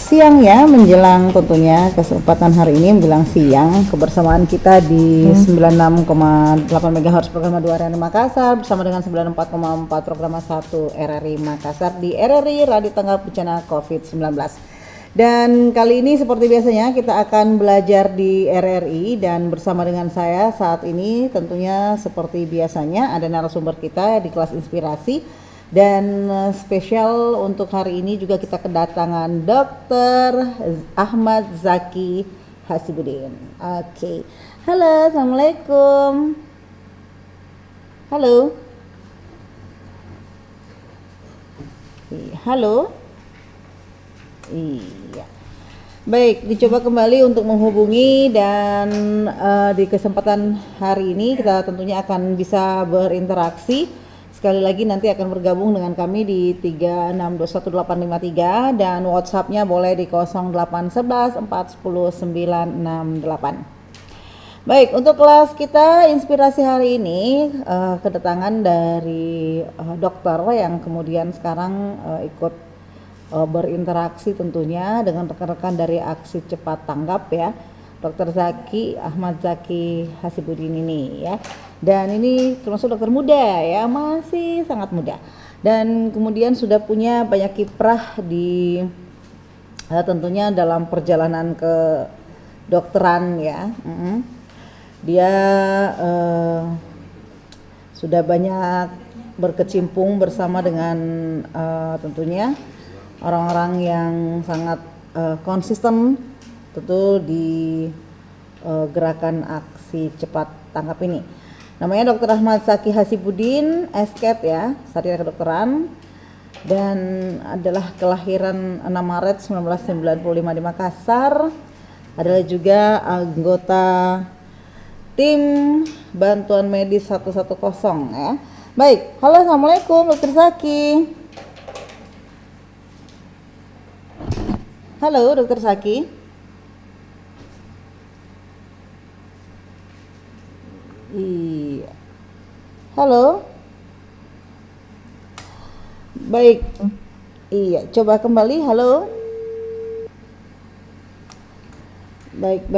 siang ya, menjelang tentunya kesempatan hari ini menjelang siang kebersamaan kita di 96,8 MHz program 2 RRI Makassar bersama dengan 94,4 program 1 RRI Makassar di RRI Radio Tanggap Bencana COVID-19. Dan kali ini seperti biasanya kita akan belajar di RRI dan bersama dengan saya saat ini tentunya seperti biasanya ada narasumber kita di kelas inspirasi. Dan spesial untuk hari ini juga kita kedatangan Dr. Ahmad Zaki Hasibuddin. Oke. Halo, Assalamualaikum. Halo. Halo. Iya. Baik, dicoba kembali untuk menghubungi dan di kesempatan hari ini kita tentunya akan bisa berinteraksi. Sekali lagi nanti akan bergabung dengan kami di 3621853 dan WhatsApp-nya boleh di 0811 410 968. Baik, untuk kelas kita inspirasi hari ini kedatangan dari dokter yang kemudian sekarang ikut berinteraksi tentunya dengan rekan-rekan dari Aksi Cepat Tanggap ya. Dr. Zaki Ahmad Zaki Hasibuddin ini ya. Dan ini termasuk dokter muda ya, masih sangat muda. Dan kemudian sudah punya banyak kiprah di tentunya dalam perjalanan ke dokteran ya. Dia sudah banyak berkecimpung bersama dengan tentunya orang-orang yang sangat konsisten tentu di gerakan Aksi Cepat Tanggap ini. Namanya Dr. Ahmad Zaki Hasibuddin, SKET ya, sarjana kedokteran, dan adalah kelahiran 6 Maret 1995 di Makassar. Adalah juga anggota tim bantuan medis 110 ya. Baik, halo, Assalamualaikum Dr. Zaki. Halo Dr. Zaki. Iya. Halo. Baik. Iya, coba kembali. Halo. Baik.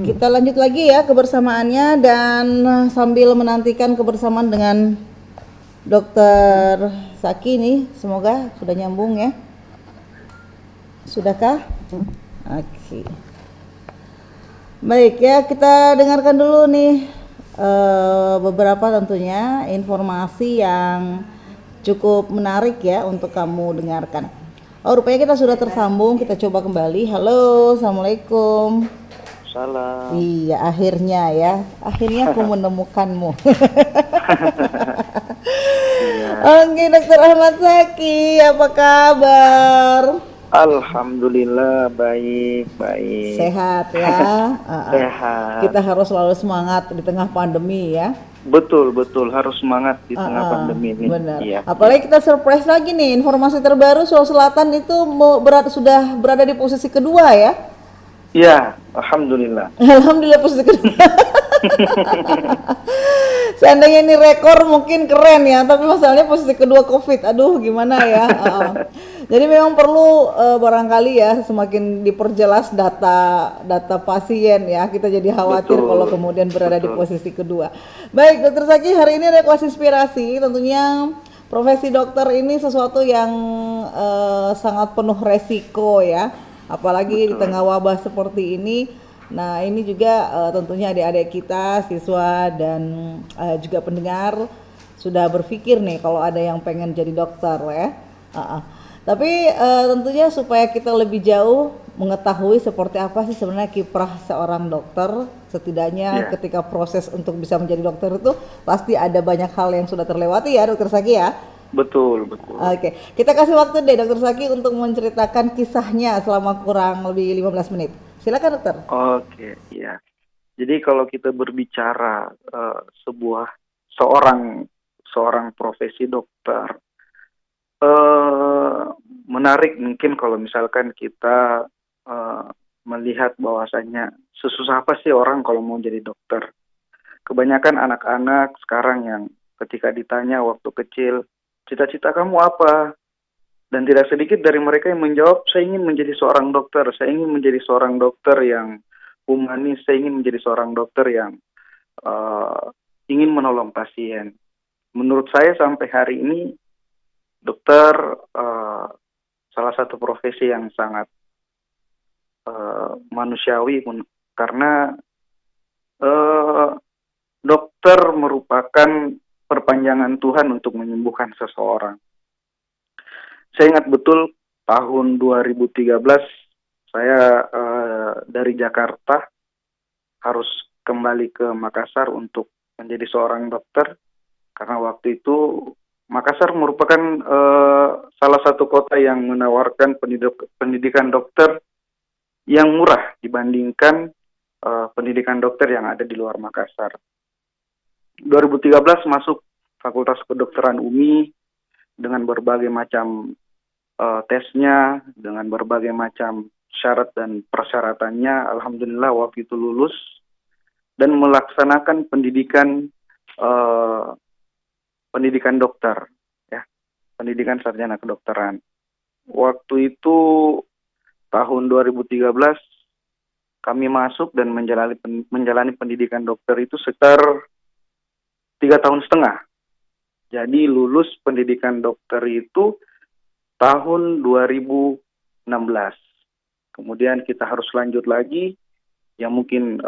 Kita lanjut lagi ya kebersamaannya dan sambil menantikan kebersamaan dengan Dr. Zaki nih, semoga sudah nyambung ya. Sudahkah? Oke. Baik ya, kita dengarkan dulu nih beberapa tentunya informasi yang cukup menarik ya untuk kamu dengarkan. Oh, rupanya kita sudah tersambung, kita coba kembali. Halo, Assalamualaikum. Salam. Iya, akhirnya ya, akhirnya aku menemukanmu. Oke, Dr. Ahmad Zaki, apa kabar? Alhamdulillah baik. Sehat ya. Sehat. Kita harus selalu semangat di tengah pandemi ya. Betul harus semangat di tengah pandemi ini. Benar. Iya. Apalagi kita surprise lagi nih, informasi terbaru Sulawesi Selatan itu sudah berada di posisi kedua ya. Iya, alhamdulillah. Alhamdulillah posisi kedua. Seandainya ini rekor mungkin keren ya, tapi masalahnya posisi kedua COVID. Aduh, gimana ya? Jadi memang perlu barangkali ya semakin diperjelas data pasien ya. Kita jadi khawatir kalau kemudian berada di posisi kedua. Baik, Dr. Zaki, hari ini ada kelas inspirasi. Tentunya profesi dokter ini sesuatu yang sangat penuh resiko ya. Apalagi di tengah wabah seperti ini. Nah, ini juga tentunya adik-adik kita, siswa dan juga pendengar sudah berpikir nih kalau ada yang pengen jadi dokter ya. Tapi tentunya supaya kita lebih jauh mengetahui seperti apa sih sebenarnya kiprah seorang dokter, setidaknya ketika proses untuk bisa menjadi dokter itu pasti ada banyak hal yang sudah terlewati ya, Dr. Zaki ya. Betul. Oke, kita kasih waktu deh Dr. Zaki untuk menceritakan kisahnya selama kurang lebih 15 menit. Silakan dokter. Oke, iya. Jadi kalau kita berbicara seorang profesi dokter, menarik mungkin kalau misalkan kita melihat bahwasanya sesusah apa sih orang kalau mau jadi dokter. Kebanyakan anak-anak sekarang yang ketika ditanya waktu kecil, cita-cita kamu apa? Dan tidak sedikit dari mereka yang menjawab, saya ingin menjadi seorang dokter, saya ingin menjadi seorang dokter yang humanis, saya ingin menjadi seorang dokter yang uh, ingin menolong pasien. Menurut saya sampai hari ini, dokter salah satu profesi yang sangat manusiawi, karena uh, dokter merupakan perpanjangan Tuhan untuk menyembuhkan seseorang. Saya ingat betul tahun 2013 saya dari Jakarta harus kembali ke Makassar untuk menjadi seorang dokter, karena waktu itu Makassar merupakan salah satu kota yang menawarkan pendidikan dokter yang murah dibandingkan pendidikan dokter yang ada di luar Makassar. 2013 masuk Fakultas Kedokteran UMI dengan berbagai macam tesnya, dengan berbagai macam syarat dan persyaratannya. Alhamdulillah waktu itu lulus dan melaksanakan pendidikan pendidikan dokter, ya, pendidikan sarjana kedokteran. Waktu itu tahun 2013 kami masuk dan menjalani pendidikan dokter itu sekitar 3,5 tahun. Jadi lulus pendidikan dokter itu tahun 2016. Kemudian kita harus lanjut lagi, yang mungkin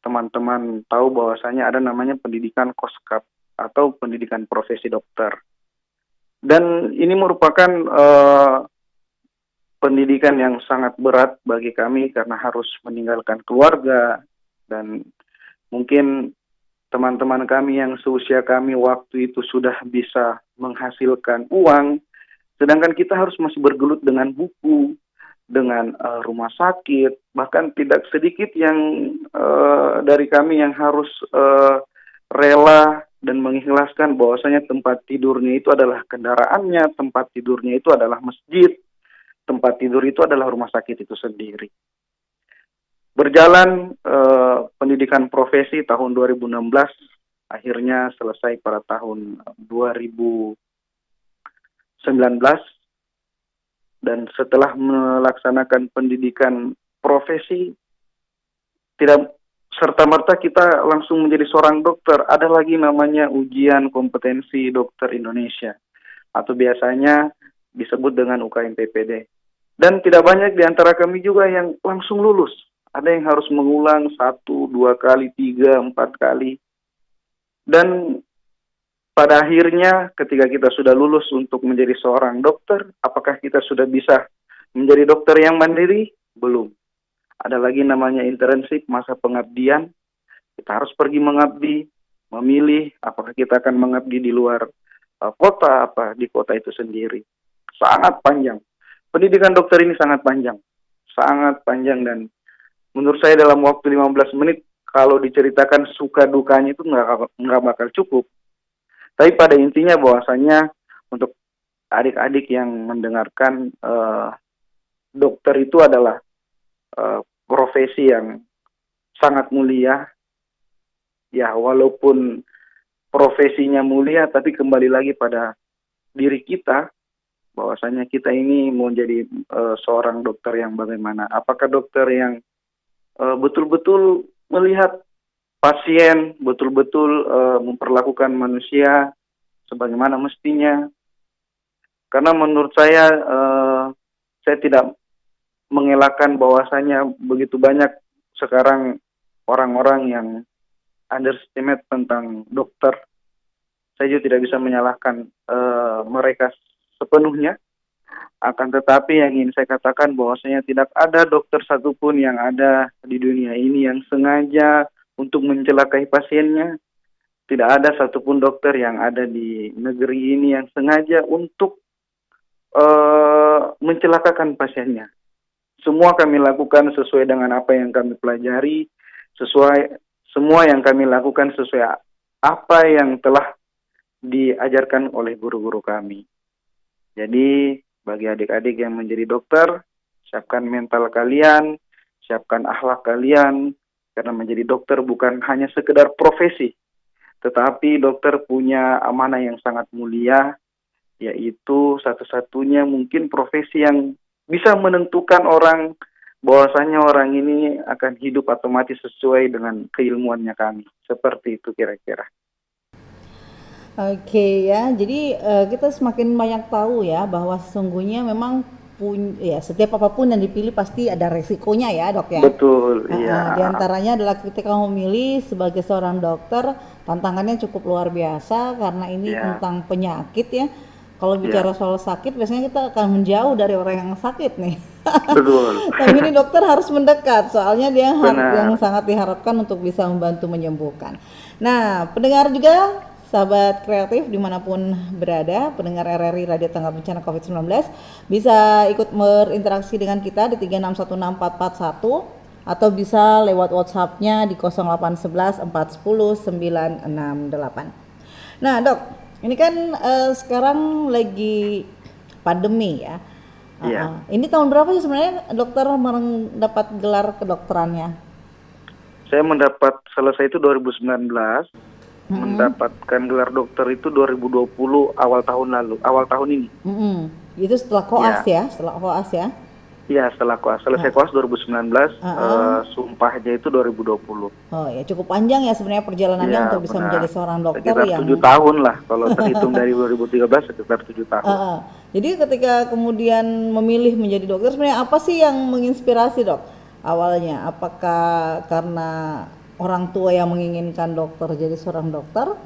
teman-teman tahu bahwasanya ada namanya pendidikan Koskap atau pendidikan profesi dokter. Dan ini merupakan pendidikan yang sangat berat bagi kami karena harus meninggalkan keluarga, dan mungkin teman-teman kami yang seusia kami waktu itu sudah bisa menghasilkan uang, sedangkan kita harus masih bergelut dengan buku, dengan rumah sakit, bahkan tidak sedikit yang dari kami yang harus rela dan mengikhlaskan bahwasanya tempat tidurnya itu adalah kendaraannya, tempat tidurnya itu adalah masjid, tempat tidur itu adalah rumah sakit itu sendiri. Berjalan pendidikan profesi tahun 2016, akhirnya selesai pada tahun 2019, dan setelah melaksanakan pendidikan profesi, tidak serta-merta kita langsung menjadi seorang dokter. Ada lagi namanya ujian kompetensi dokter Indonesia, atau biasanya disebut dengan UKM PPD. Dan tidak banyak di antara kami juga yang langsung lulus. Ada yang harus mengulang 1, 2 kali, 3, 4 kali. Dan pada akhirnya ketika kita sudah lulus untuk menjadi seorang dokter, apakah kita sudah bisa menjadi dokter yang mandiri? Belum. Ada lagi namanya internship, masa pengabdian. Kita harus pergi mengabdi, memilih apakah kita akan mengabdi di luar kota, apa di kota itu sendiri. Sangat panjang. Pendidikan dokter ini sangat panjang. Sangat panjang, dan menurut saya dalam waktu 15 menit, kalau diceritakan suka dukanya itu nggak bakal cukup. Tapi pada intinya bahwasanya untuk adik-adik yang mendengarkan, dokter itu adalah profesi yang sangat mulia. Ya, walaupun profesinya mulia, tapi kembali lagi pada diri kita, bahwasanya kita ini mau jadi seorang dokter yang bagaimana. Apakah dokter yang betul-betul melihat pasien, betul-betul memperlakukan manusia sebagaimana mestinya. Karena menurut saya tidak mengelakkan bahwasanya begitu banyak sekarang orang-orang yang underestimate tentang dokter. Saya juga tidak bisa menyalahkan mereka sepenuhnya. Akan tetapi yang ingin saya katakan bahwasanya tidak ada dokter satupun yang ada di dunia ini yang sengaja untuk mencelakai pasiennya. Tidak ada satupun dokter yang ada di negeri ini yang sengaja untuk mencelakakan pasiennya. Semua kami lakukan sesuai dengan apa yang kami pelajari, semua yang kami lakukan sesuai apa yang telah diajarkan oleh guru-guru kami. Jadi bagi adik-adik yang menjadi dokter, siapkan mental kalian, siapkan akhlak kalian, karena menjadi dokter bukan hanya sekedar profesi, tetapi dokter punya amanah yang sangat mulia, yaitu satu-satunya mungkin profesi yang bisa menentukan orang bahwasanya orang ini akan hidup atau mati sesuai dengan keilmuannya kami. Seperti itu kira-kira. Oke ya, jadi kita semakin banyak tahu ya bahwa sesungguhnya memang ya setiap apapun yang dipilih pasti ada resikonya ya dok ya. Betul, iya. Di antaranya adalah ketika memilih sebagai seorang dokter, tantangannya cukup luar biasa karena ini Ya, tentang penyakit ya. Kalau ya, bicara soal sakit, biasanya kita akan menjauh dari orang yang sakit nih. betul. Tapi ini dokter harus mendekat, soalnya dia yang Benar. sangat diharapkan untuk bisa membantu menyembuhkan. Nah, pendengar juga, sahabat kreatif dimanapun berada, pendengar RRI Radio Tanggap Bencana COVID-19, bisa ikut berinteraksi dengan kita di 3616441 atau bisa lewat WhatsApp-nya di 0811 410 968. Nah, Dok, ini kan sekarang lagi pandemi ya. Iya. Ini tahun berapa sih sebenarnya dokter mendapat gelar kedokterannya? Saya mendapat selesai itu 2019, Mm-mm. mendapatkan gelar dokter itu 2020 awal tahun ini. Mm-mm. Itu setelah koas Ya, ya, setelah koas ya. iya setelah koas. Selesai koas 2019, Uh-uh. sumpahnya itu 2020. Oh ya, cukup panjang ya sebenarnya perjalanannya Iya, untuk bisa benar. menjadi seorang dokter Sekitar yang 7 tahun lah. Kalau terhitung dari 2013 sekitar 7 tahun. Jadi ketika kemudian memilih menjadi dokter, sebenarnya apa sih yang menginspirasi dok awalnya? Apakah karena orang tua yang menginginkan dokter jadi seorang dokter?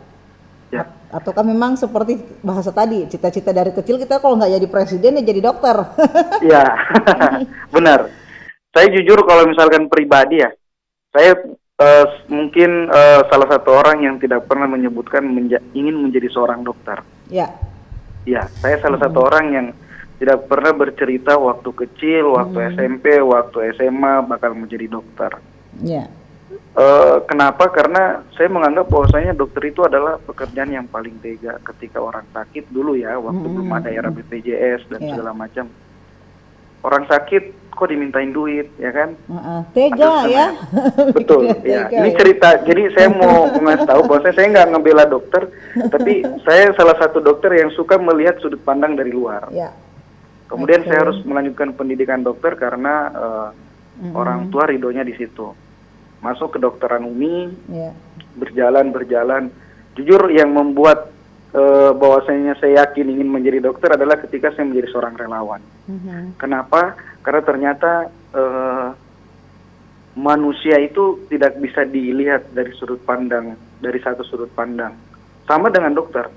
Ya, Ataukah memang seperti bahasa tadi, cita-cita dari kecil kita kalau nggak jadi presiden ya jadi dokter? iya, benar. Saya jujur kalau misalkan pribadi ya, saya mungkin salah satu orang yang tidak pernah menyebutkan ingin menjadi seorang dokter. Ya. Ya, saya salah satu orang yang tidak pernah bercerita waktu kecil, waktu SMP, waktu SMA bakal menjadi dokter. Ya. Kenapa? Karena saya menganggap bahwasanya dokter itu adalah pekerjaan yang paling tega ketika orang sakit dulu ya, waktu belum ada era BPJS dan Ya. segala macam. Orang sakit kok dimintain duit, ya kan? Tega Aduh, ya. betul, ya. Tega Ini ya. cerita. Jadi saya mau ngasih tahu bahwa saya nggak ngebela dokter, tapi saya salah satu dokter yang suka melihat sudut pandang dari luar. Ya. Kemudian Oke. saya harus melanjutkan pendidikan dokter karena orang tua ridhonya di situ. Masuk kedokteran UMI, Ya. berjalan. Jujur yang membuat bahwasanya saya yakin ingin menjadi dokter adalah ketika saya menjadi seorang relawan. Kenapa? Karena ternyata manusia itu tidak bisa dilihat dari satu sudut pandang. Sama dengan dokter,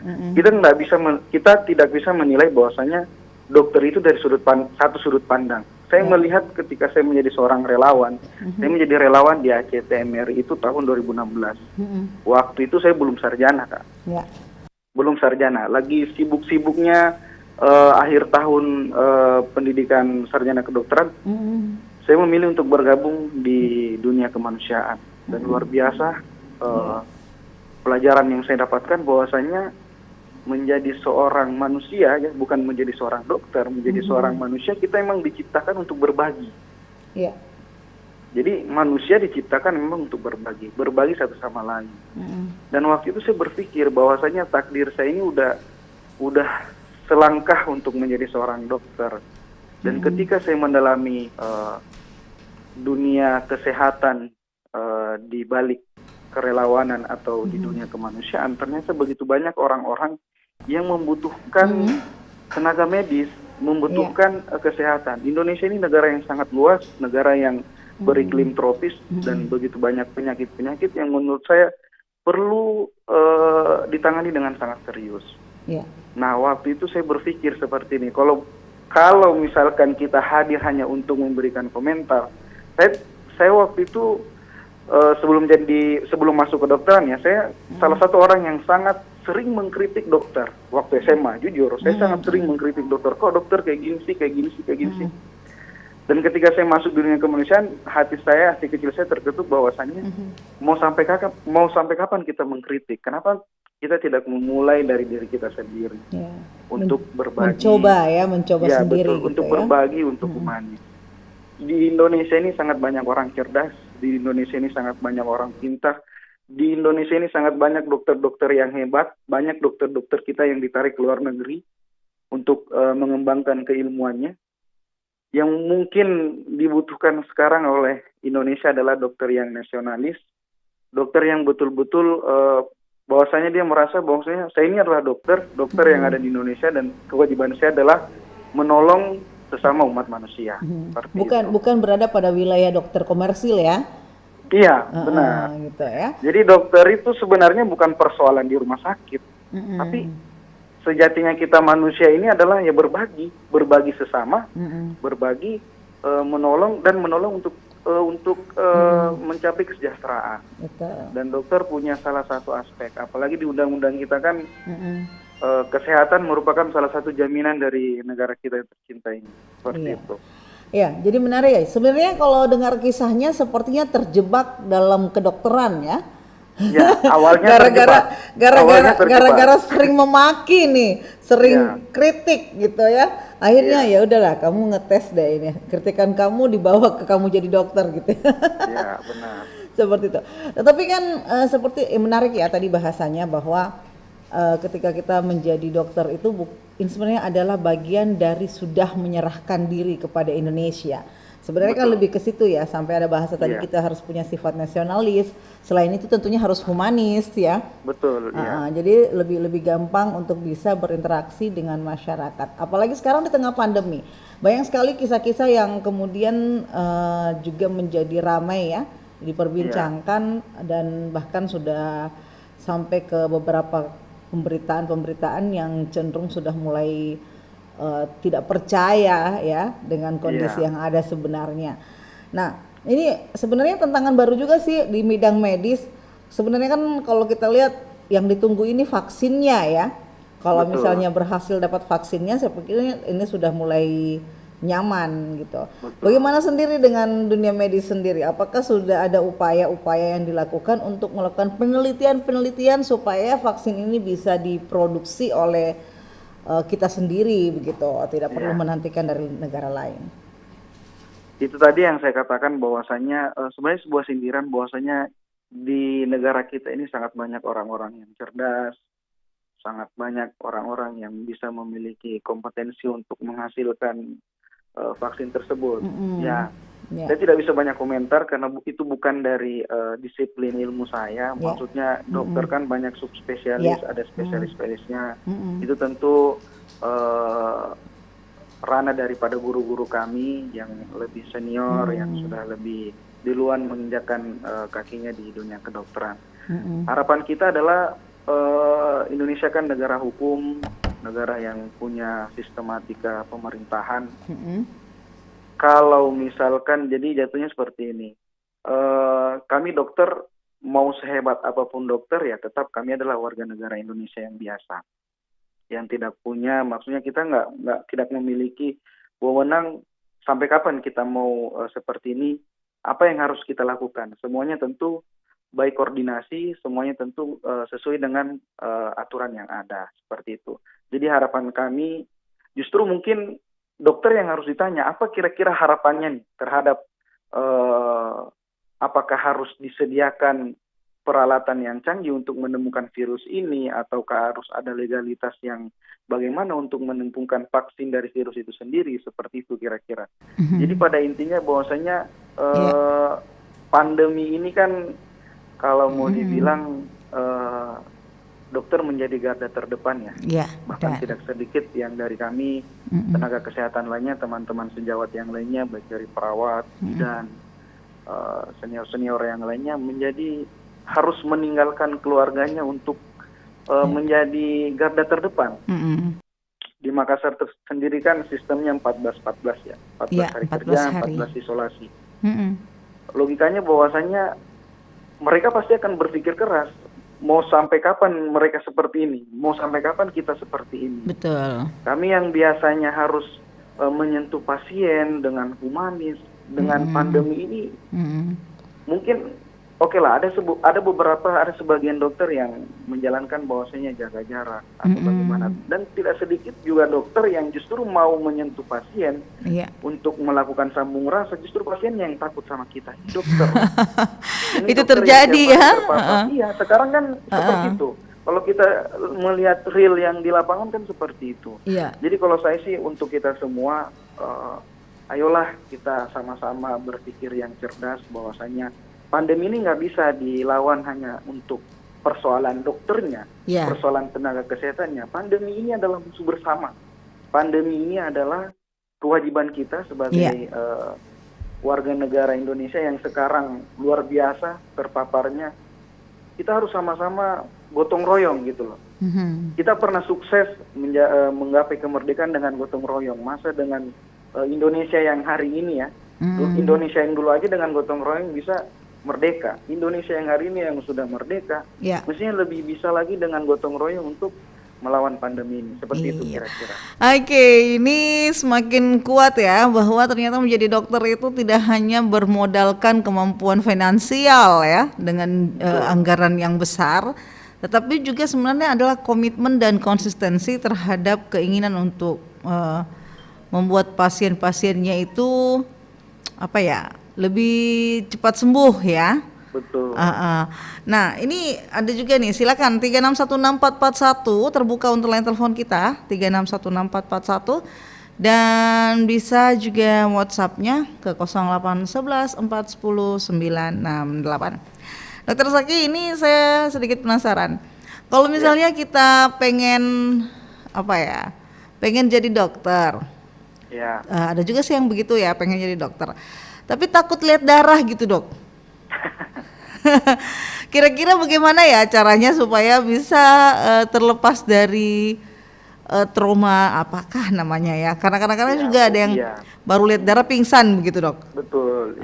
kita tidak bisa menilai bahwasanya dokter itu dari satu sudut pandang. Saya melihat ketika saya menjadi seorang relawan, saya menjadi relawan di ACTMRI itu tahun 2016. Waktu itu saya belum sarjana, Kak. Ya. Belum sarjana, lagi sibuk-sibuknya akhir tahun pendidikan sarjana kedokteran. Saya memilih untuk bergabung di dunia kemanusiaan dan luar biasa pelajaran yang saya dapatkan bahwasanya menjadi seorang manusia ya, bukan menjadi seorang dokter, menjadi seorang manusia kita memang diciptakan untuk berbagi. Ya. Jadi manusia diciptakan memang untuk berbagi satu sama lain. Dan waktu itu saya berpikir bahwasanya takdir saya ini udah selangkah untuk menjadi seorang dokter. Dan ketika saya mendalami dunia kesehatan di balik kerelawanan atau di dunia kemanusiaan, ternyata begitu banyak orang-orang yang membutuhkan tenaga medis, membutuhkan kesehatan. Indonesia ini negara yang sangat luas, negara yang beriklim tropis dan begitu banyak penyakit-penyakit yang menurut saya perlu ditangani dengan sangat serius. Ya. Nah, waktu itu saya berpikir seperti ini, kalau misalkan kita hadir hanya untuk memberikan komentar, saya waktu itu sebelum masuk ke dokteran ya, saya salah satu orang yang sangat sering mengkritik dokter waktu SMA. Jujur, saya sangat sering mengkritik dokter. Kok dokter kayak gini sih. Dan ketika saya masuk dunia kemanusiaan, hati kecil saya terketuk bahwasannya mau sampai kapan kita mengkritik? Kenapa kita tidak memulai dari diri kita sendiri untuk berbagi? Mencoba Ya, sendiri betul, gitu untuk ya. berbagi, untuk humanis. Di Indonesia ini sangat banyak orang cerdas, di Indonesia ini sangat banyak orang pintar, di Indonesia ini sangat banyak dokter-dokter yang hebat, banyak dokter-dokter kita yang ditarik ke luar negeri. untuk mengembangkan keilmuannya. Yang mungkin dibutuhkan sekarang oleh Indonesia adalah dokter yang nasionalis, dokter yang betul-betul bahwasanya dia merasa bahwasanya saya ini adalah dokter yang ada di Indonesia dan kewajiban saya adalah menolong sesama umat manusia. Seperti itu. Bukan berada pada wilayah dokter komersil ya. Iya, benar. Gitu ya. Jadi dokter itu sebenarnya bukan persoalan di rumah sakit, tapi sejatinya kita manusia ini adalah ya berbagi sesama, berbagi, menolong untuk mencapai kesejahteraan. Betul. Dan dokter punya salah satu aspek, apalagi di undang-undang kita kan kesehatan merupakan salah satu jaminan dari negara kita yang tercinta ini. Seperti itu. Ya, jadi menarik ya. Sebenarnya kalau dengar kisahnya sepertinya terjebak dalam kedokteran ya. Ya, awalnya gara-gara sering memaki nih, sering kritik gitu ya. Akhirnya ya udahlah, kamu ngetes deh ini. Kritikan kamu dibawa ke kamu jadi dokter gitu. Ya, benar. Seperti itu. Tetapi kan seperti menarik ya tadi bahasanya bahwa ketika kita menjadi dokter itu sebenarnya adalah bagian dari sudah menyerahkan diri kepada Indonesia. Sebenarnya kan lebih ke situ ya, sampai ada bahasa tadi kita harus punya sifat nasionalis. Selain itu tentunya harus humanis ya. Betul. Jadi lebih gampang untuk bisa berinteraksi dengan masyarakat. Apalagi sekarang di tengah pandemi, banyak sekali kisah-kisah yang kemudian juga menjadi ramai ya, diperbincangkan dan bahkan sudah sampai ke beberapa pemberitaan yang cenderung sudah mulai tidak percaya ya dengan kondisi yang ada sebenarnya. Nah, ini sebenarnya tantangan baru juga sih di bidang medis. Sebenarnya kan kalau kita lihat yang ditunggu ini vaksinnya ya. Kalau misalnya berhasil dapat vaksinnya, saya pikir ini sudah mulai nyaman gitu. Bagaimana sendiri dengan dunia medis sendiri? Apakah sudah ada upaya-upaya yang dilakukan untuk melakukan penelitian supaya vaksin ini bisa diproduksi oleh kita sendiri begitu, tidak perlu menantikan dari negara lain? Itu tadi yang saya katakan bahwasanya sebenarnya sebuah sindiran bahwasanya di negara kita ini sangat banyak orang-orang yang cerdas, sangat banyak orang-orang yang bisa memiliki kompetensi untuk menghasilkan vaksin tersebut. Saya tidak bisa banyak komentar karena itu bukan dari disiplin ilmu saya. Maksudnya dokter kan banyak subspesialis, ada spesialis-spesialisnya. Itu tentu ranah daripada guru-guru kami yang lebih senior, yang sudah lebih duluan menginjakkan kakinya di dunia kedokteran. Harapan kita adalah Indonesia kan negara hukum, negara yang punya sistematika pemerintahan. Kalau misalkan jadi jatuhnya seperti ini, kami dokter mau sehebat apapun dokter ya tetap kami adalah warga negara Indonesia yang biasa, yang tidak punya, maksudnya kita tidak memiliki wewenang sampai kapan kita mau seperti ini, apa yang harus kita lakukan. Semuanya tentu baik koordinasi, semuanya tentu sesuai dengan aturan yang ada, seperti itu. Jadi harapan kami justru mungkin dokter yang harus ditanya apa kira-kira harapannya nih terhadap apakah harus disediakan peralatan yang canggih untuk menemukan virus ini, ataukah harus ada legalitas yang bagaimana untuk menemukan vaksin dari virus itu sendiri, seperti itu kira-kira. Jadi pada intinya bahwasanya pandemi ini kan kalau mau dibilang dokter menjadi garda terdepan ya. Bahkan tidak sedikit yang dari kami tenaga kesehatan lainnya, teman-teman sejawat yang lainnya, baik dari perawat dan senior-senior yang lainnya menjadi harus meninggalkan keluarganya untuk menjadi garda terdepan. Di Makassar sendiri kan sistemnya 14-14 ya, 14 hari kerja, 14 isolasi. Logikanya bahwasanya mereka pasti akan berpikir keras, mau sampai kapan mereka seperti ini, mau sampai kapan kita seperti ini. Betul. Kami yang biasanya harus menyentuh pasien dengan humanis, dengan pandemi ini, mungkin oke lah, ada sebagian dokter yang menjalankan bahwasanya jaga jarak atau bagaimana, dan tidak sedikit juga dokter yang justru mau menyentuh pasien untuk melakukan sambung rasa, justru pasien yang takut sama kita, dokter. Itu terjadi ya? Iya, sekarang kan seperti itu. Kalau kita melihat real yang di lapangan kan seperti itu. Iya. Jadi kalau saya sih untuk kita semua, ayolah kita sama-sama berpikir yang cerdas bahwasanya pandemi ini nggak bisa dilawan hanya untuk persoalan dokternya, Iya. persoalan tenaga kesehatannya. Pandemi ini adalah musuh bersama. Pandemi ini adalah kewajiban kita sebagai warga negara Indonesia yang sekarang luar biasa terpaparnya. Kita harus sama-sama gotong royong gitu loh. Kita pernah sukses menggapai kemerdekaan dengan gotong royong. Masa dengan Indonesia yang hari ini ya, Indonesia yang dulu aja dengan gotong royong bisa merdeka. Indonesia yang hari ini yang sudah merdeka, mestinya lebih bisa lagi dengan gotong royong untuk melawan pandemi ini. Seperti itu kira-kira. Oke, ini semakin kuat ya bahwa ternyata menjadi dokter itu tidak hanya bermodalkan kemampuan finansial ya dengan anggaran yang besar, tetapi juga sebenarnya adalah komitmen dan konsistensi terhadap keinginan untuk membuat pasien-pasiennya itu apa ya, lebih cepat sembuh ya. Betul. Nah ini ada juga nih, silakan 3616441 terbuka untuk line telepon kita 3616441 dan bisa juga WhatsApp-nya ke 0811410968. Dokter Zaki, ini saya sedikit penasaran. Kalau misalnya kita pengen apa ya, pengen jadi dokter, ada juga sih yang begitu ya, pengen jadi dokter, tapi takut lihat darah gitu dok. Kira-kira bagaimana ya caranya supaya bisa terlepas dari trauma apakah namanya ya? Karena kadang-kadang juga ada yang baru lihat darah pingsan begitu dok. Betul.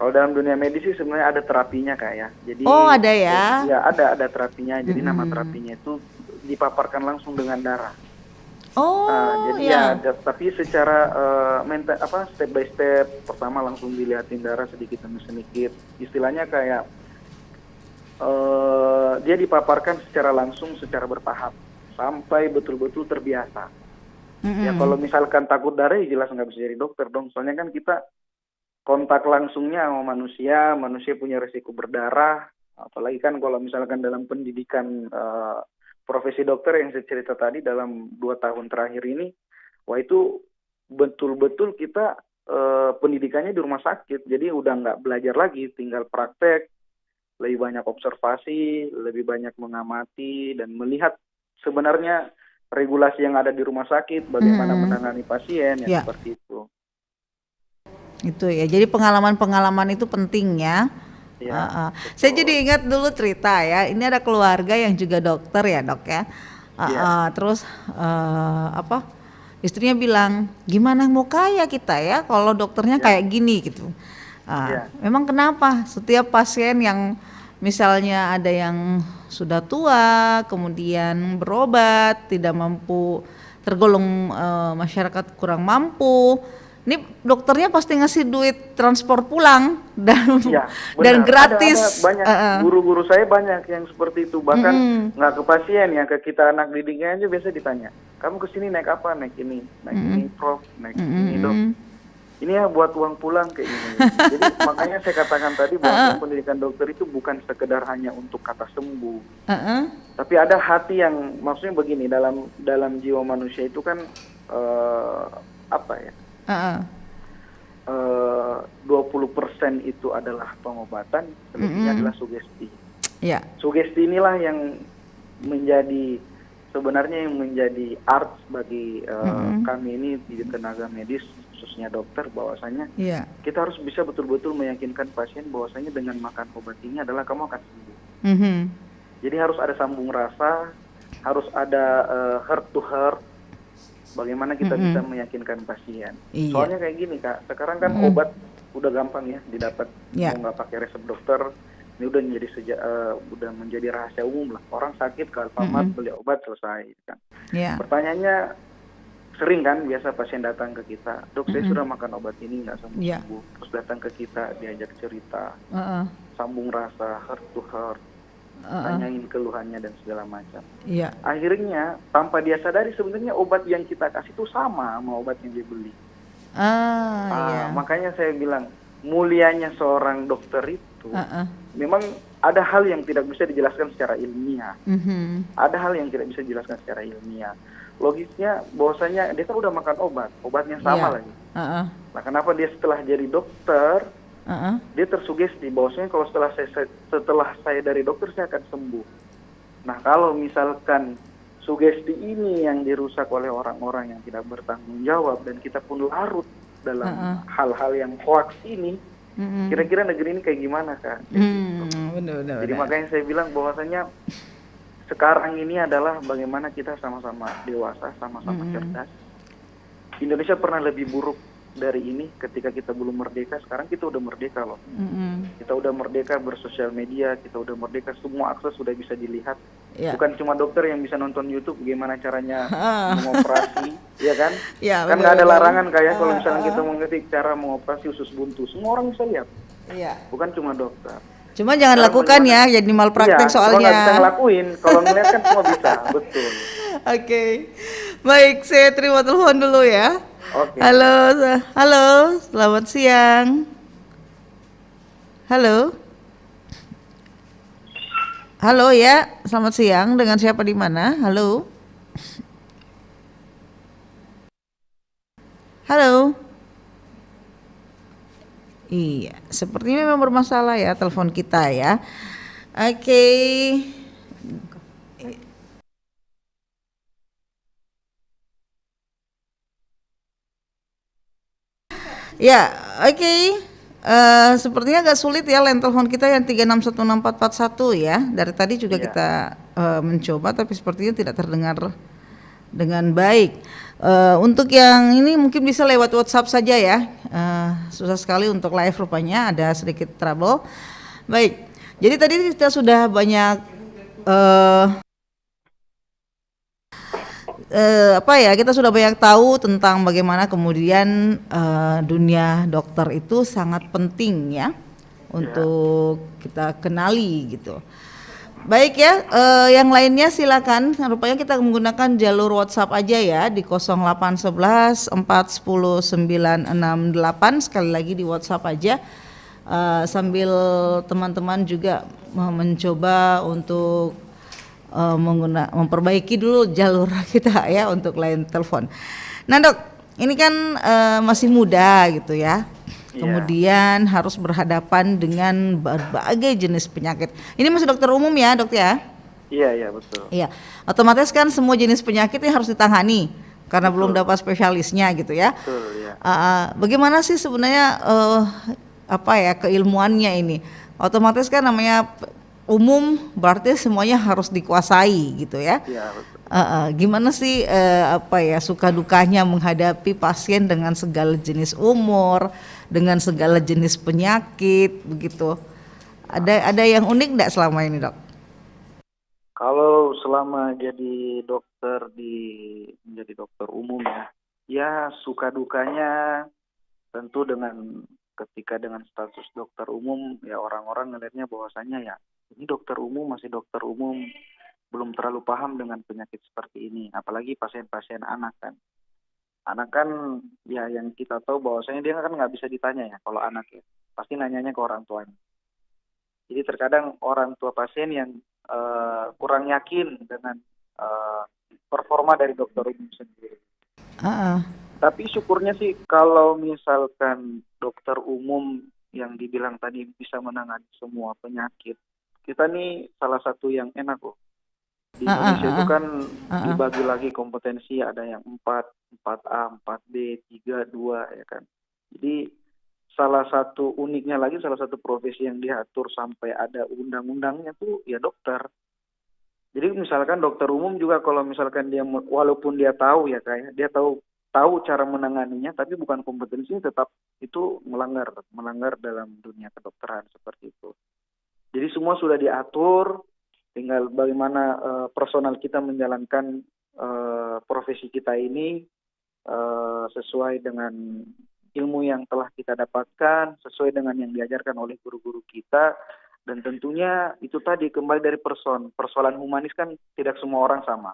Kalau dalam dunia medis sih sebenarnya ada terapinya Kak ya. Jadi ada ya? Ya ada terapinya. Jadi nama terapinya itu dipaparkan langsung dengan darah. Jadi tapi secara step by step, pertama langsung dilihatin darah sedikit demi sedikit, istilahnya kayak dia dipaparkan secara langsung, secara bertahap sampai betul-betul terbiasa. Ya kalau misalkan takut darah ya jelas nggak bisa jadi dokter dong, soalnya kan kita kontak langsungnya sama manusia punya risiko berdarah, apalagi kan kalau misalkan dalam pendidikan profesi dokter yang saya cerita tadi dalam 2 tahun terakhir ini, wah itu betul-betul kita pendidikannya di rumah sakit, jadi udah nggak belajar lagi, tinggal praktek, lebih banyak observasi, lebih banyak mengamati dan melihat sebenarnya regulasi yang ada di rumah sakit, bagaimana menangani pasien, seperti itu. Itu ya, jadi pengalaman-pengalaman itu penting ya. Saya jadi ingat dulu cerita ya, ini ada keluarga yang juga dokter ya dok ya. Terus istrinya bilang, gimana mau kaya kita ya kalau dokternya kayak gini gitu. Memang kenapa setiap pasien yang misalnya ada yang sudah tua kemudian berobat tidak mampu, tergolong masyarakat kurang mampu, ini dokternya pasti ngasih duit transport pulang dan gratis. Ada banyak guru-guru saya banyak yang seperti itu, bahkan nggak ke pasien ya, ke kita anak didiknya aja biasa ditanya, kamu kesini naik apa? Naik ini prof, naik ini dok. Ini ya buat uang pulang kayak gini. Jadi makanya saya katakan tadi bahwa pendidikan dokter itu bukan sekedar hanya untuk kata sembuh, tapi ada hati yang, maksudnya begini, dalam jiwa manusia itu kan 20% itu adalah pengobatan, selebihnya adalah sugesti. Sugesti inilah yang menjadi sebenarnya yang menjadi art bagi kami ini di tenaga medis, khususnya dokter, bahwasanya kita harus bisa betul-betul meyakinkan pasien bahwasanya dengan makan obat ini adalah kamu akan sembuh. Jadi harus ada sambung rasa, harus ada heart to heart. Bagaimana kita bisa meyakinkan pasien? Soalnya kayak gini Kak, sekarang kan obat udah gampang ya didapat, mau nggak pakai resep dokter, ini udah menjadi rahasia umum lah. Orang sakit ke Alfamart beli obat selesai kan. Pertanyaannya sering kan, biasa pasien datang ke kita, dok saya sudah makan obat ini nggak sembuh, terus datang ke kita diajak cerita, sambung rasa, heart to heart, tanyain keluhannya dan segala macam. Akhirnya tanpa dia sadari sebenarnya obat yang kita kasih itu sama obat yang dia beli. Makanya saya bilang mulianya seorang dokter itu memang ada hal yang tidak bisa dijelaskan secara ilmiah. Mhm. Ada hal yang tidak bisa dijelaskan secara ilmiah. Logisnya bahwasanya dia kan udah makan obatnya Iya. sama lagi. Heeh. Nah, kenapa dia setelah jadi dokter, Heeh. dia tersugesti bahwasanya kalau setelah saya dari dokter saya akan sembuh. Nah, kalau misalkan sugesti ini yang dirusak oleh orang-orang yang tidak bertanggung jawab dan kita pun larut dalam Heeh. hal-hal yang hoax ini, Mhm. kira-kira negeri ini kayak gimana, Kak? Kayak gitu. Bener bener Jadi bener. makanya saya bilang bahwasanya sekarang ini adalah bagaimana kita sama-sama dewasa, sama-sama Mhm. cerdas. Indonesia pernah lebih buruk dari ini ketika kita belum merdeka. Sekarang kita udah merdeka loh. Mhm. Kita udah merdeka bersosial media, kita udah merdeka, semua akses sudah bisa dilihat. Iya. Bukan cuma dokter yang bisa nonton YouTube bagaimana caranya Heeh. mengoperasi, ya kan? Iya, Kan bener nggak ada bener. larangan kayak kalau Heeh, misalnya kita heeh. mengetik cara mengoperasi usus buntu, semua orang bisa lihat, Iya. bukan cuma dokter. Cuma jangan Sekarang lakukan bagaimana? ya, jadi Iya, malpraktek cuma nggak bisa soalnya. ngelakuin. Kalau ngeliat kan semua bisa, betul. Oke. Baik, saya terima telepon dulu ya. Oke, Halo, baik. halo, selamat siang. Halo. Halo ya, selamat siang. Dengan siapa di mana? Halo. Halo. Iya, sepertinya memang bermasalah ya telepon kita ya. Oke. Ya, oke. Sepertinya agak sulit ya line telepon kita yang 36164441 ya. Dari tadi juga Iya, kita mencoba tapi sepertinya tidak terdengar dengan baik. Untuk yang ini mungkin bisa lewat WhatsApp saja ya. Susah sekali untuk live rupanya ada sedikit trouble. Baik. Jadi tadi kita sudah banyak apa ya, kita sudah banyak tahu tentang bagaimana kemudian dunia dokter itu sangat penting ya iya. untuk kita kenali gitu. Baik ya, yang lainnya silakan. Rupanya kita menggunakan jalur WhatsApp aja ya di 0811 410 968. Sekali lagi di WhatsApp aja. Sambil teman-teman juga mencoba untuk memperbaiki dulu jalur kita ya untuk line telepon. Nah dok, ini kan masih muda gitu ya. Iya, Kemudian harus berhadapan dengan berbagai jenis penyakit. Ini masih dokter umum ya dok ya? iya, iya, betul. Iya. Otomatis kan semua jenis penyakit ini harus ditangani karena belum Betul, dapat spesialisnya gitu ya. betul, ya. Bagaimana sih sebenarnya apa ya keilmuannya ini? Otomatis kan namanya umum berarti semuanya harus dikuasai gitu ya. Iya, betul. Gimana sih apa ya suka dukanya menghadapi pasien dengan segala jenis umur, dengan segala jenis penyakit begitu. Ada yang unik enggak selama ini, Dok? Kalau selama menjadi dokter umum ya, ya suka dukanya tentu ketika dengan status dokter umum ya orang-orang ngelihatnya bahwasanya ya ini dokter umum masih dokter umum belum terlalu paham dengan penyakit seperti ini, apalagi pasien-pasien anak kan. Anak kan ya yang kita tahu bahwasanya dia kan nggak bisa ditanya ya kalau anak ya, pasti nanyanya ke orang tuanya. Jadi terkadang orang tua pasien yang kurang yakin dengan eh, performa dari dokter umum sendiri. Heeh. Tapi syukurnya sih kalau misalkan dokter umum yang dibilang tadi bisa menangani semua penyakit, kita nih salah satu yang enak loh. Di Heeh, Indonesia itu heeh, kan heeh. dibagi lagi kompetensi, ada yang 4, 4A, 4B, 3, 2 ya kan. Jadi salah satu uniknya lagi, salah satu profesi yang diatur sampai ada undang-undangnya tuh ya dokter. Jadi misalkan dokter umum juga kalau misalkan dia walaupun dia tahu ya kayak dia tahu tahu cara menanganinya tapi bukan kompetensinya tetap itu melanggar dalam dunia kedokteran seperti itu. Jadi semua sudah diatur, tinggal bagaimana personal kita menjalankan profesi kita ini sesuai dengan ilmu yang telah kita dapatkan, sesuai dengan yang diajarkan oleh guru-guru kita, dan tentunya itu tadi kembali dari persoalan humanis kan tidak semua orang sama.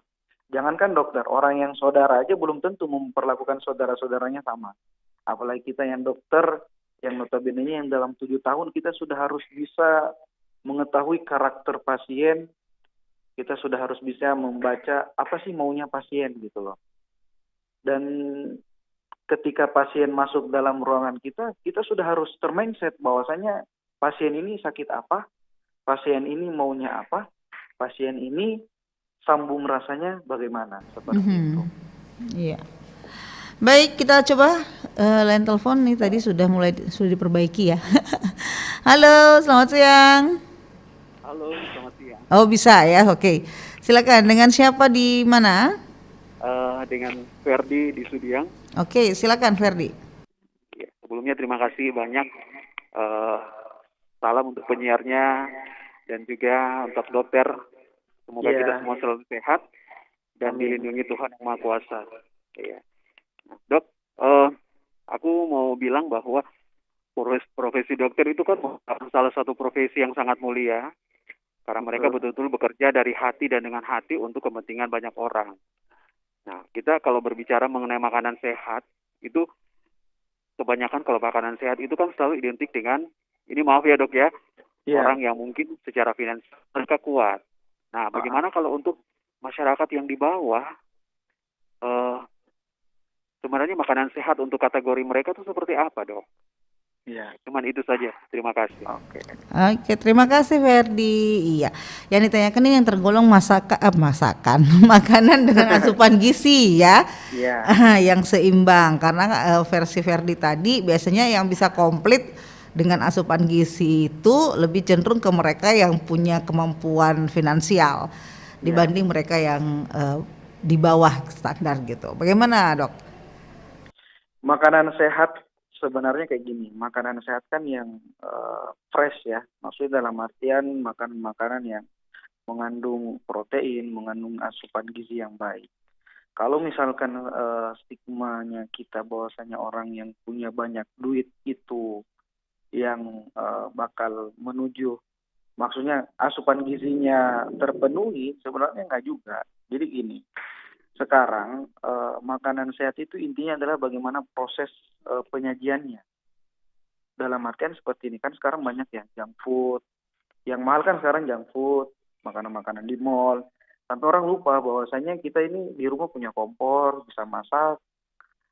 Jangankan dokter, orang yang saudara aja belum tentu memperlakukan saudara-saudaranya sama. Apalagi kita yang dokter, yang notabene yang dalam 7 tahun kita sudah harus bisa mengetahui karakter pasien, kita sudah harus bisa membaca apa sih maunya pasien gitu loh. Dan ketika pasien masuk dalam ruangan kita, kita sudah harus termindset bahwasanya pasien ini sakit apa, pasien ini maunya apa, pasien ini sambung rasanya bagaimana, seperti itu. Iya. Baik, kita coba line telepon nih tadi sudah diperbaiki ya. Halo, selamat siang. Halo, selamat siang. Oh, bisa ya. Oke. Silakan. Dengan siapa di mana? Dengan Ferdi di Sudiang. Oke, silakan Ferdi. Ya, sebelumnya terima kasih banyak. Salam untuk penyiarnya dan juga untuk dokter. Semoga kita semua selalu sehat dan dilindungi Tuhan Yang Maha Kuasa. Ya. Nah, Dok, aku mau bilang bahwa profesi dokter itu kan salah satu profesi yang sangat mulia. Karena mereka betul-betul bekerja dari hati dan dengan hati untuk kepentingan banyak orang. Nah, kita kalau berbicara mengenai makanan sehat, itu kebanyakan kalau makanan sehat itu kan selalu identik dengan, ini maaf ya dok ya, orang yang mungkin secara finansial mereka kuat. Nah, bagaimana kalau untuk masyarakat yang di bawah, sebenarnya makanan sehat untuk kategori mereka itu seperti apa dok? Iya. Cuman itu saja. Terima kasih. Oke, terima kasih Ferdi. Iya, yang ditanyakan ini yang tergolong masakan, makanan dengan asupan gizi ya, yang seimbang. Karena versi Ferdi tadi biasanya yang bisa komplit dengan asupan gizi itu lebih cenderung ke mereka yang punya kemampuan finansial dibanding mereka yang di bawah standar gitu. Bagaimana dok? Makanan sehat sebenarnya kayak gini, makanan sehat kan yang fresh ya, maksudnya dalam artian makan makanan yang mengandung protein, mengandung asupan gizi yang baik. Kalau misalkan stigmanya kita bahwasanya orang yang punya banyak duit itu yang bakal menuju, maksudnya asupan gizinya terpenuhi, sebenarnya enggak juga. Jadi gini, sekarang makanan sehat itu intinya adalah bagaimana proses penyajiannya. Dalam artian seperti ini kan sekarang banyak ya junk food. Yang mahal kan sekarang junk food, makanan-makanan di mall. Sampai orang lupa bahwasanya kita ini di rumah punya kompor, bisa masak.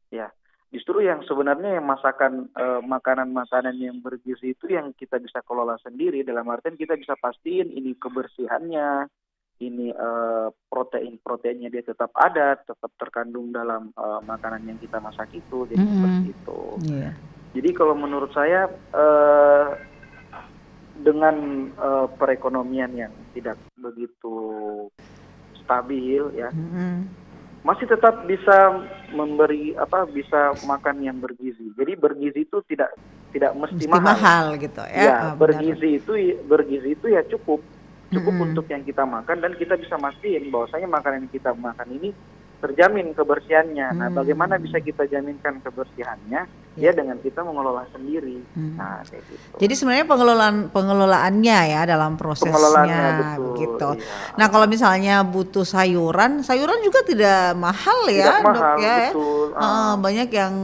Ya, justru yang sebenarnya yang masakan makanan-makanan yang bergizi itu yang kita bisa kelola sendiri. Dalam artian kita bisa pastiin ini kebersihannya, ini proteinnya dia tetap ada, tetap terkandung dalam makanan yang kita masak itu, jadi seperti itu. Jadi kalau menurut saya dengan perekonomian yang tidak begitu stabil ya, masih tetap bisa memberi bisa makan yang bergizi. Jadi bergizi itu tidak mesti mahal gitu ya. Bergizi itu ya cukup untuk yang kita makan, dan kita bisa mastiin bahwasanya makanan yang kita makan ini terjamin kebersihannya. Nah, bagaimana bisa kita jaminkan kebersihannya? Ya dengan kita mengelola sendiri. Nah, kayak gitu. Jadi sebenarnya pengelolaannya ya dalam prosesnya begitu. Iya. Nah, kalau misalnya butuh sayuran juga tidak mahal ya, dok ya. Betul. Banyak yang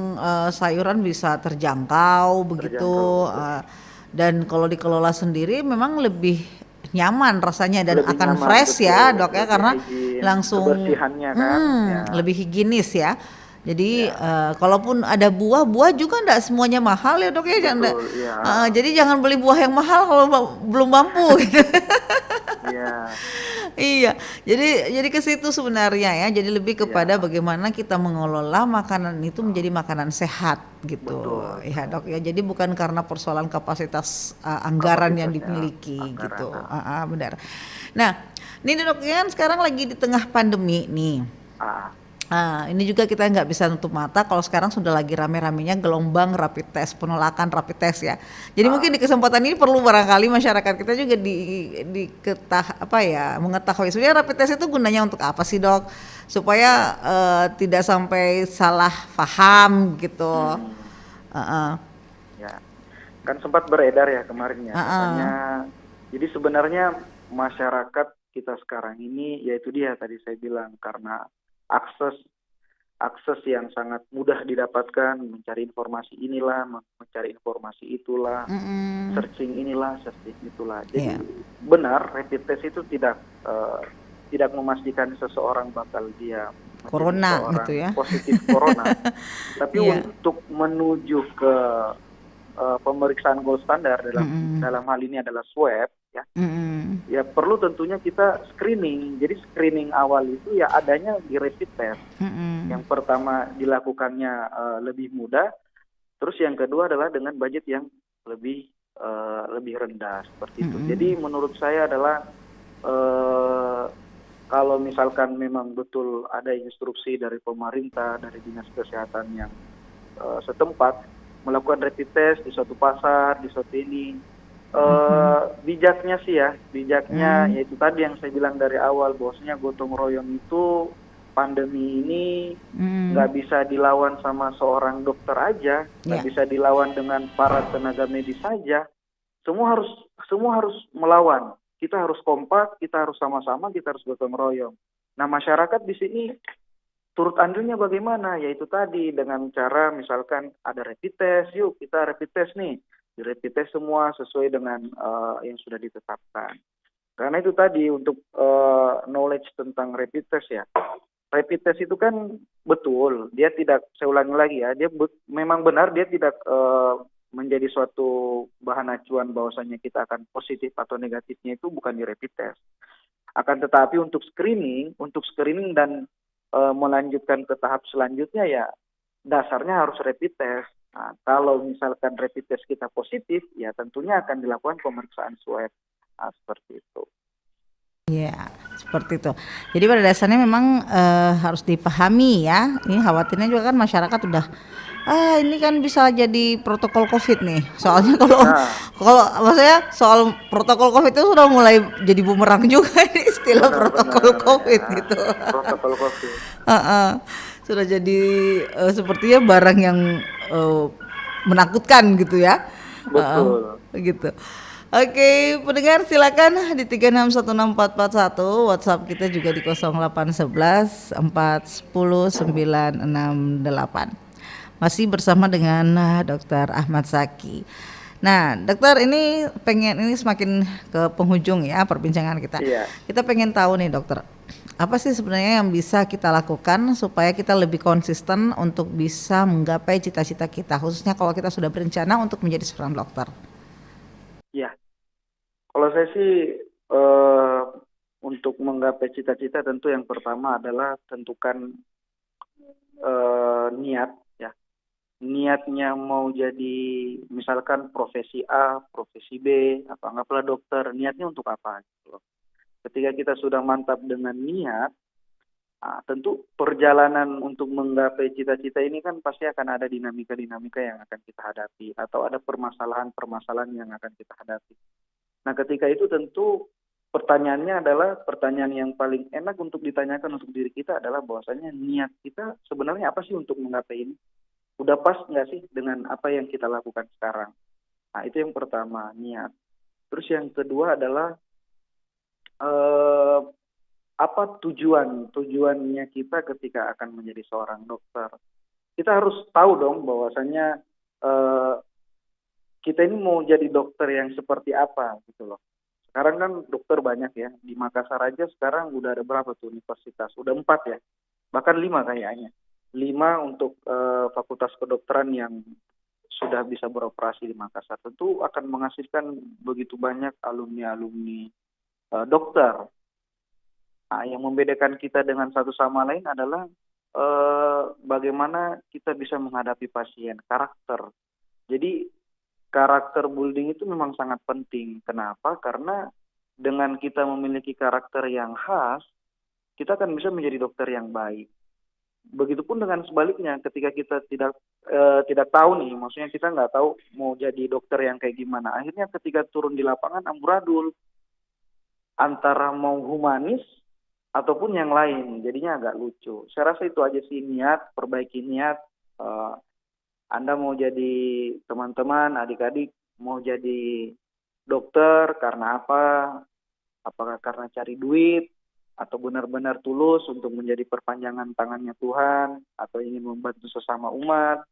sayuran bisa terjangkau begitu. Dan kalau dikelola sendiri memang lebih nyaman rasanya dan lebih akan nyaman, fresh betul, ya dok ya, karena langsung kebersihannya kan lebih higienis ya. Jadi kalaupun ada buah juga enggak semuanya mahal ya dok ya. Betul, jadi jangan beli buah yang mahal kalau belum mampu gitu. Iya, jadi ke situ sebenarnya ya. Jadi lebih kepada bagaimana kita mengelola makanan itu menjadi makanan sehat gitu. Ya dok ya. Jadi bukan karena persoalan kapasitas anggaran yang dimiliki gitu. Benar. Nah, ini dok kan sekarang lagi di tengah pandemi nih. Ini juga kita nggak bisa nutup mata kalau sekarang sudah lagi rame-ramenya gelombang rapid test, penolakan rapid test ya. Jadi mungkin di kesempatan ini perlu barangkali masyarakat kita juga mengetahui sebenarnya rapid test itu gunanya untuk apa sih dok? Supaya tidak sampai salah paham gitu. Ya, kan sempat beredar ya kemarin ya. Katanya, jadi sebenarnya masyarakat kita sekarang ini, yaitu dia tadi saya bilang karena akses akses yang sangat mudah didapatkan, mencari informasi inilah, mencari informasi itulah, Mm-mm. searching inilah, searching itulah. Jadi Iya. benar rapid test itu tidak memastikan seseorang bakal dia menjadi Corona gitu seorang ya. positif corona, tapi Iya. untuk menuju ke pemeriksaan gold standar dalam Mm-mm. dalam hal ini adalah swab, ya. Mm-mm. Ya perlu tentunya kita screening. Jadi screening awal itu ya adanya di rapid test. Mm-mm. Yang pertama dilakukannya lebih mudah, terus yang kedua adalah dengan budget yang lebih lebih rendah seperti itu. Mm-mm. Jadi menurut saya adalah eh, kalau misalkan memang betul ada instruksi dari pemerintah, dari dinas kesehatan yang setempat melakukan rapid test di suatu pasar, di suatu ini, bijaknya sih ya, bijaknya Mm. yaitu tadi yang saya bilang dari awal bahwasanya gotong royong itu pandemi ini Mm. nggak bisa dilawan sama seorang dokter aja, nggak Ya. bisa dilawan dengan para tenaga medis saja. Semua harus melawan. Kita harus kompak, kita harus sama-sama, kita harus gotong royong. Nah, masyarakat di sini turut andilnya bagaimana? Yaitu tadi dengan cara misalkan ada rapid test, yuk kita rapid test nih. Di rapid test semua sesuai dengan yang sudah ditetapkan. Karena itu tadi untuk knowledge tentang rapid test ya. Rapid test itu kan betul, dia tidak, saya ulangi lagi ya, dia memang benar dia tidak menjadi suatu bahan acuan bahwasanya kita akan positif atau negatifnya itu bukan di rapid test. Akan tetapi untuk screening dan melanjutkan ke tahap selanjutnya ya dasarnya harus rapid test. Nah, kalau misalkan rapid test kita positif, ya tentunya akan dilakukan pemeriksaan swab. Nah, seperti itu. Iya, seperti itu. Jadi pada dasarnya memang harus dipahami ya. Ini khawatirnya juga kan masyarakat udah ini kan bisa jadi protokol COVID nih. Soalnya kalau Nah, kalau maksudnya soal protokol COVID itu sudah mulai jadi bumerang juga ini istilah protokol benar-benar ya, COVID gitu. protokol COVID. Heeh. Sudah jadi sepertinya barang yang menakutkan gitu ya. Heeh, Betul. gitu. Oke, pendengar silakan di 3616441 WhatsApp kita juga di 0811 410 968. Masih bersama dengan Dr. Ahmad Zaki. Nah, dokter ini semakin ke penghujung ya perbincangan kita. Iya. Kita pengen tahu nih dokter, apa sih sebenarnya yang bisa kita lakukan supaya kita lebih konsisten untuk bisa menggapai cita-cita kita, khususnya kalau kita sudah berencana untuk menjadi seorang dokter. Iya. Kalau saya sih untuk menggapai cita-cita tentu yang pertama adalah tentukan niat ya. Niatnya mau jadi misalkan profesi A, profesi B, apa anggaplah dokter, niatnya untuk apa gitu loh. Ketika kita sudah mantap dengan niat, tentu perjalanan untuk menggapai cita-cita ini kan pasti akan ada dinamika-dinamika yang akan kita hadapi atau ada permasalahan-permasalahan yang akan kita hadapi. Nah, ketika itu tentu pertanyaannya adalah pertanyaan yang paling enak untuk ditanyakan untuk diri kita adalah bahwasanya niat kita sebenarnya apa sih untuk menggapai ini? Udah pas nggak sih dengan apa yang kita lakukan sekarang? Nah, itu yang pertama, niat. Terus yang kedua adalah apa tujuannya kita ketika akan menjadi seorang dokter? Kita harus tahu dong bahwasanya eh, kita ini mau jadi dokter yang seperti apa gitu loh. Sekarang kan dokter banyak ya. Di Makassar aja sekarang udah ada berapa tuh universitas? Udah 4 ya. Bahkan 5 kayaknya. 5 untuk fakultas kedokteran yang sudah bisa beroperasi di Makassar. Tentu akan menghasilkan begitu banyak alumni-alumni dokter. Nah, yang membedakan kita dengan satu sama lain adalah bagaimana kita bisa menghadapi pasien, karakter. Jadi karakter building itu memang sangat penting. Kenapa? Karena dengan kita memiliki karakter yang khas, kita akan bisa menjadi dokter yang baik. Begitupun dengan sebaliknya, ketika kita tidak tahu nih, maksudnya kita nggak tahu mau jadi dokter yang kayak gimana. Akhirnya ketika turun di lapangan amburadul antara mau humanis ataupun yang lain, jadinya agak lucu. Saya rasa itu aja sih, niat, perbaiki niat. Anda mau jadi, teman-teman, adik-adik mau jadi dokter karena apa? Apakah karena cari duit? atau benar-benar tulus untuk menjadi perpanjangan tangannya Tuhan atau ingin membantu sesama umat,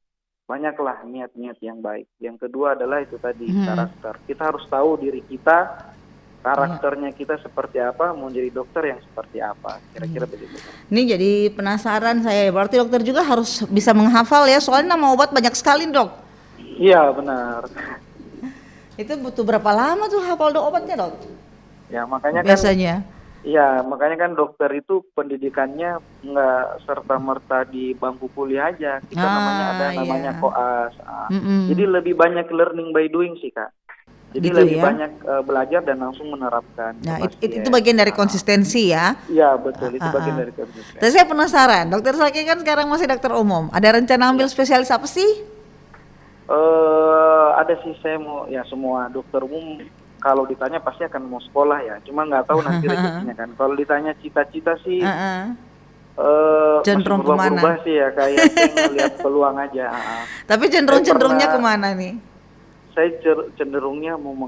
banyaklah niat-niat yang baik. Yang kedua adalah itu tadi, karakter. Kita harus tahu diri kita, karakternya kita seperti apa, mau jadi dokter yang seperti apa, kira-kira begitu. Ini jadi penasaran saya, berarti dokter juga harus bisa menghafal ya, soalnya nama obat banyak sekali dok. Iya benar. Itu butuh berapa lama tuh hafal obatnya dok? Ya makanya Biasanya. Iya, makanya kan dokter itu pendidikannya nggak serta-merta di bangku kuliah aja. Kita namanya koas. Jadi lebih banyak learning by doing sih Kak. Jadi gitu lebih ya? banyak belajar dan langsung menerapkan. Nah itu bagian dari konsistensi ya. Iya betul, itu bagian dari konsistensi. Tapi saya penasaran, dokter Zaki kan sekarang masih dokter umum. Ada rencana ambil spesialis apa sih? Ada sih, saya mau ya semua dokter umum. Kalau ditanya pasti akan mau sekolah ya, cuma nggak tahu nanti rezekinya kan. Kalau ditanya cita-cita sih, cenderung masih kemana? berubah sih ya, kayak ngelihat peluang aja. Tapi cenderungnya kemana nih? Saya cenderungnya mau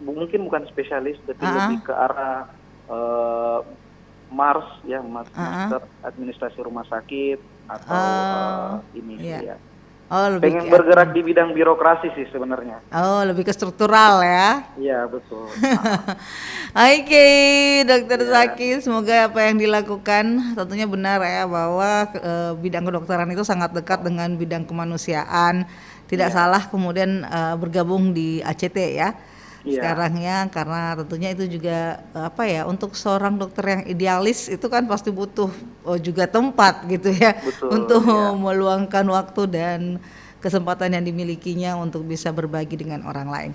mungkin bukan spesialis, tapi lebih ke arah Mars ya, master administrasi rumah sakit atau ini ya. Oh, pengen bergerak di bidang birokrasi sih sebenarnya. Oh, lebih ke struktural ya? Iya betul. Oke, Dokter Zaki, semoga apa yang dilakukan tentunya benar ya, bahwa bidang kedokteran itu sangat dekat dengan bidang kemanusiaan. Tidak salah kemudian bergabung di ACT ya. Sekarang ya, karena tentunya itu juga untuk seorang dokter yang idealis itu kan pasti butuh juga tempat gitu ya. Betul, untuk meluangkan waktu dan kesempatan yang dimilikinya untuk bisa berbagi dengan orang lain.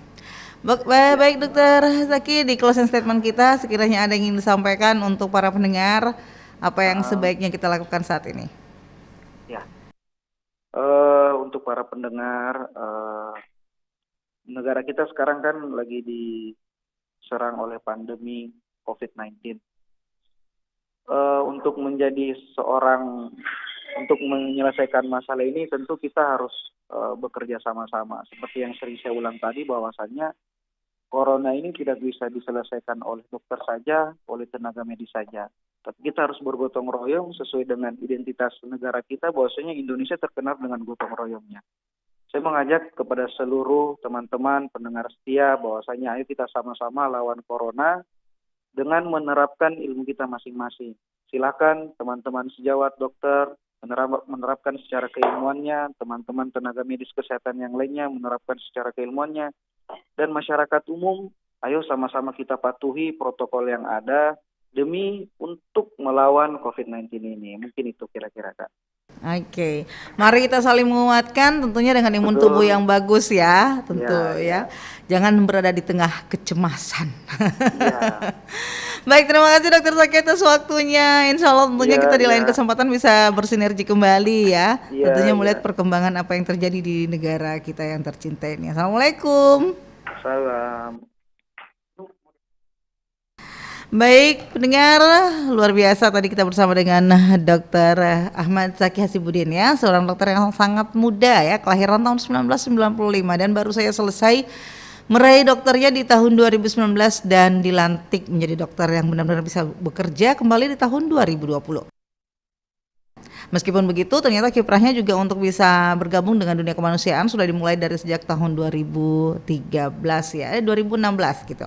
Baik Dokter Zaki, di closing statement kita sekiranya ada yang ingin disampaikan untuk para pendengar, apa yang sebaiknya kita lakukan saat ini? Ya, untuk para pendengar, negara kita sekarang kan lagi diserang oleh pandemi COVID-19. Untuk menjadi untuk menyelesaikan masalah ini tentu kita harus bekerja sama-sama. Seperti yang sering saya ulang tadi, bahwasannya corona ini tidak bisa diselesaikan oleh dokter saja, oleh tenaga medis saja. Tapi kita harus bergotong royong sesuai dengan identitas negara kita, bahwasanya Indonesia terkenal dengan gotong royongnya. Saya mengajak kepada seluruh teman-teman pendengar setia bahwasanya ayo kita sama-sama lawan corona dengan menerapkan ilmu kita masing-masing. Silakan teman-teman sejawat dokter menerapkan secara keilmuannya, teman-teman tenaga medis kesehatan yang lainnya menerapkan secara keilmuannya, dan masyarakat umum ayo sama-sama kita patuhi protokol yang ada demi untuk melawan COVID-19 ini. Mungkin itu kira-kira Kak. Oke, mari kita saling menguatkan tentunya dengan imun tubuh yang bagus ya, tentu ya. Jangan berada di tengah kecemasan. Baik, terima kasih Dokter Zaki atas waktunya. Insya Allah tentunya kita di lain kesempatan bisa bersinergi kembali ya. Tentunya melihat perkembangan apa yang terjadi di negara kita yang tercinta ini. Assalamualaikum. Salam. Baik pendengar, luar biasa tadi kita bersama dengan Dr. Ahmad Zaki Hasibuddin ya, seorang dokter yang sangat muda ya, kelahiran tahun 1995 dan baru saya selesai meraih dokternya di tahun 2019 dan dilantik menjadi dokter yang benar-benar bisa bekerja kembali di tahun 2020. Meskipun begitu ternyata kiprahnya juga untuk bisa bergabung dengan dunia kemanusiaan sudah dimulai dari sejak tahun 2013 ya, 2016 gitu.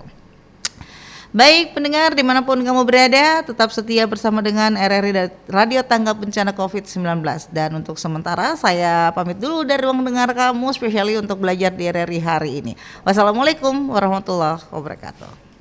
Baik pendengar dimanapun kamu berada, tetap setia bersama dengan RRI Radio Tanggap Bencana COVID-19. Dan untuk sementara saya pamit dulu dari ruang dengar kamu, spesiali untuk belajar di RRI hari ini. Wassalamualaikum warahmatullahi wabarakatuh.